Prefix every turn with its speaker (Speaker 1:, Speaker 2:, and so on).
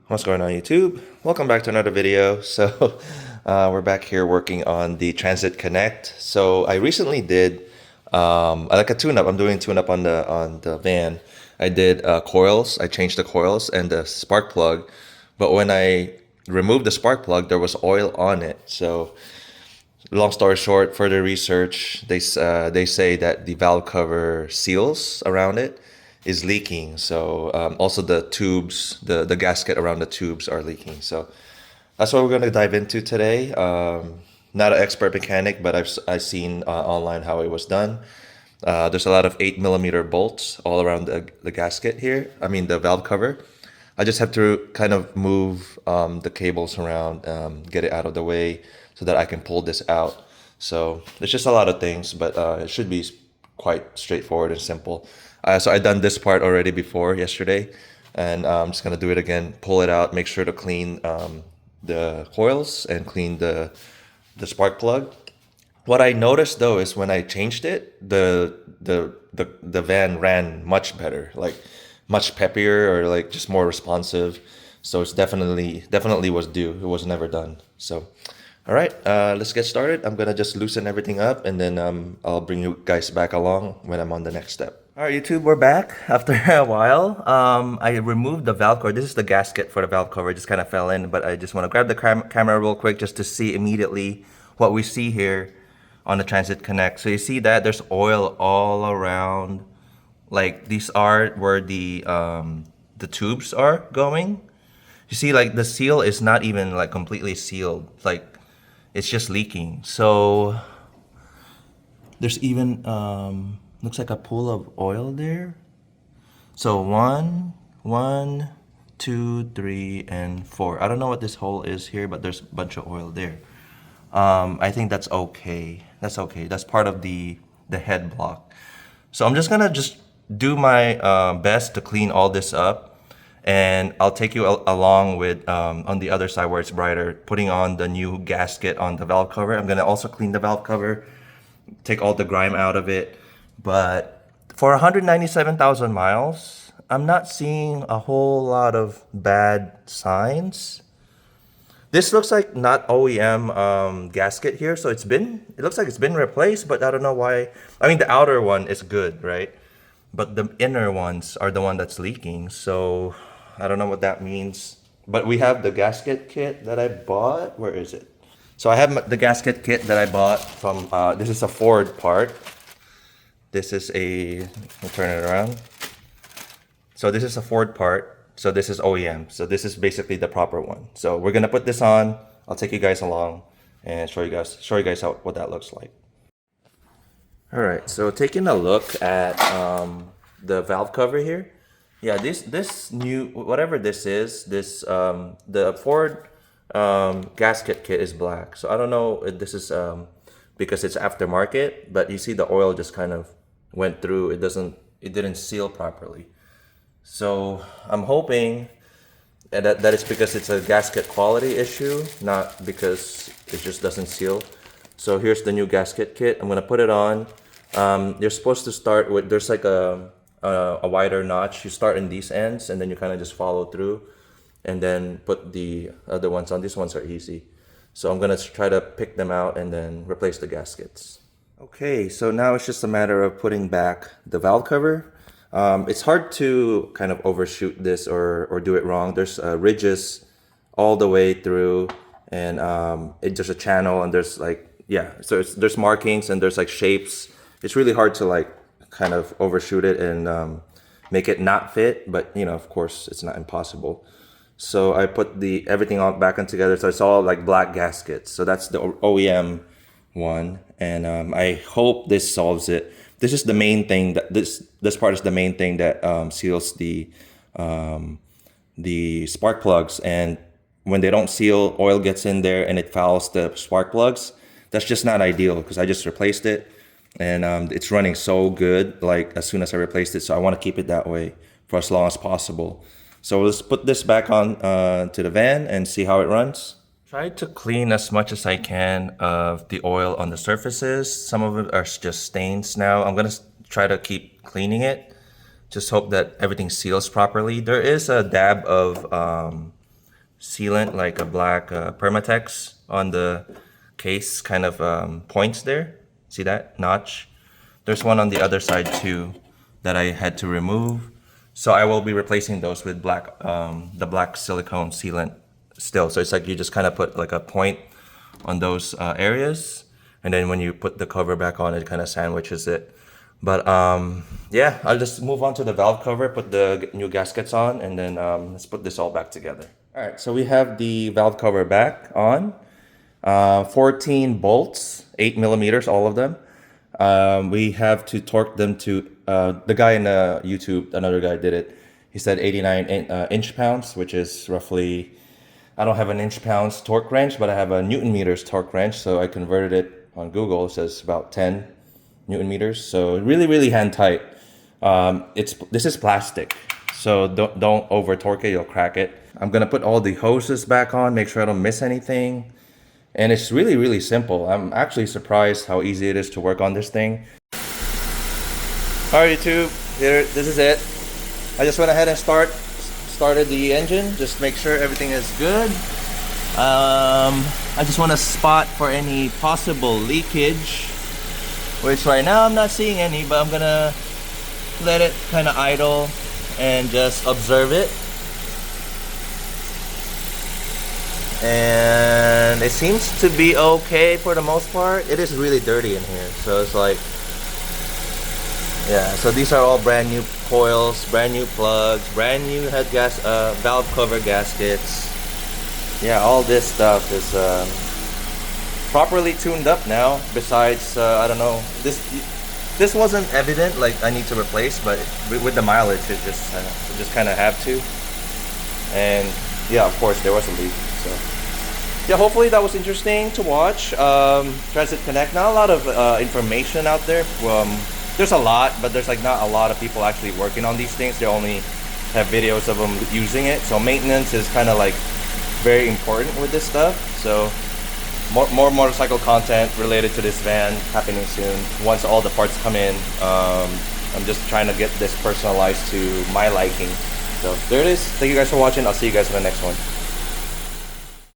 Speaker 1: What's going on YouTube? Welcome back to another video. So we're back here working on the Transit Connect. So I recently did like a tune-up. I'm doing tune-up on the van. I did coils. I changed the coils and the spark plug. But when I removed the spark plug, there was oil on it. So long story short, further research, they say that the valve cover seals around it is leaking. So also the tubes, the gasket around the tubes are leaking. So that's what we're going to dive into today. Not an expert mechanic, but I've seen online how it was done. There's a lot of 8 millimeter bolts all around the gasket here. I mean the valve cover. I just have to kind of move the cables around, get it out of the way so that I can pull this out. So there's just a lot of things, but it should be quite straightforward and simple. So I done this part already before yesterday, and I'm just gonna do it again. Pull it out, make sure to clean the coils and clean the spark plug. What I noticed though is when I changed it, the van ran much better, like much peppier or like just more responsive. So it's definitely was due. It was never done. So, all right, let's get started. I'm gonna just loosen everything up, and then I'll bring you guys back along when I'm on the next step. All right, YouTube, we're back after a while. I removed the valve cover. This is the gasket for the valve cover. It just kind of fell in, but I just want to grab the camera real quick just to see immediately what we see here on the Transit Connect. So you see that there's oil all around. Like these are where the tubes are going. You see, like the seal is not even like completely sealed. Like it's just leaking. So there's even looks like a pool of oil there. So one, two, three, and four. I don't know what this hole is here, but there's a bunch of oil there. I think that's okay. That's okay. That's part of the head block. So I'm just gonna do my best to clean all this up, and I'll take you along with on the other side where it's brighter, putting on the new gasket on the valve cover. I'm gonna also clean the valve cover, take all the grime out of it. But for 197,000 miles, I'm not seeing a whole lot of bad signs. This looks like not OEM gasket here, so it looks like it's been replaced, but I don't know why. I mean, the outer one is good, right? But the inner ones are the one that's leaking, so I don't know what that means. But we have the gasket kit that I bought. Where is it? So I have the gasket kit that I bought from, this is a Ford part. This is I'll turn it around. So this is a Ford part. So this is OEM. So this is basically the proper one. So we're gonna put this on. I'll take you guys along and show you guys what that looks like. All right. So taking a look at the valve cover here. Yeah, this new whatever this is, the Ford gasket kit is black. So I don't know if this is because it's aftermarket, but you see the oil just kind of went through. It didn't seal properly. So I'm hoping that it's because it's a gasket quality issue, not because it just doesn't seal. So here's the new gasket kit. I'm gonna put it on. You're supposed to start with, there's like a wider notch. You start in these ends and then you kind of just follow through and then put the other ones on. These ones are easy. So I'm gonna try to pick them out and then replace the gaskets. Okay, so now it's just a matter of putting back the valve cover. It's hard to kind of overshoot this or do it wrong. There's ridges all the way through, and there's a channel, and there's like, yeah, so there's markings and there's like shapes. It's really hard to like kind of overshoot it and make it not fit, but you know, of course, it's not impossible. So I put everything all back on together. So it's all like black gaskets. So that's the OEM one, and I hope this solves it. This is the main thing that this part is the main thing that seals the spark plugs, and when they don't seal, oil gets in there and it fouls the spark plugs. That's just not ideal because I just replaced it, and it's running so good like as soon as I replaced it. So I want to keep it that way for as long as possible. So let's put this back on to the van and see how it runs. Try to clean as much as I can of the oil on the surfaces. Some of it are just stains now. I'm gonna try to keep cleaning it. Just hope that everything seals properly. There is a dab of sealant, like a black Permatex on the case, kind of points there. See that notch? There's one on the other side too that I had to remove. So I will be replacing those with black, the black silicone sealant still. So it's like you just kind of put like a point on those areas, and then when you put the cover back on, it kind of sandwiches it. But yeah, I'll just move on to the valve cover, put the new gaskets on, and then let's put this all back together. All right, so we have the valve cover back on. 14 bolts, 8 millimeters, all of them. We have to torque them to, the guy in YouTube, another guy did it. He said 89 inch-pounds, which is roughly, I don't have an inch-pounds torque wrench, but I have a Newton meters torque wrench. So I converted it on Google. It says about 10 Newton meters. So really, really hand tight. This is plastic, so don't over torque it, you'll crack it. I'm gonna put all the hoses back on, make sure I don't miss anything. And it's really, really simple. I'm actually surprised how easy it is to work on this thing. All right, YouTube, here, this is it. I just went ahead and started the engine, just make sure everything is good. I just want to spot for any possible leakage, which right now I'm not seeing any, but I'm gonna let it kind of idle and just observe it. And it seems to be okay for the most part. It is really dirty in here, so it's like, yeah, so these are all brand new coils, brand new plugs, brand new head valve cover gaskets. Yeah, all this stuff is properly tuned up now. Besides, I don't know, this wasn't evident, like I need to replace, but with the mileage, it just kind of have to. And yeah, of course, there was a leak. So yeah, hopefully that was interesting to watch. Transit Connect, not a lot of information out there. There's a lot, but there's like not a lot of people actually working on these things. They only have videos of them using it. So maintenance is kind of like very important with this stuff. So more motorcycle content related to this van happening soon. Once all the parts come in, I'm just trying to get this personalized to my liking. So there it is. Thank you guys for watching. I'll see you guys in the next one.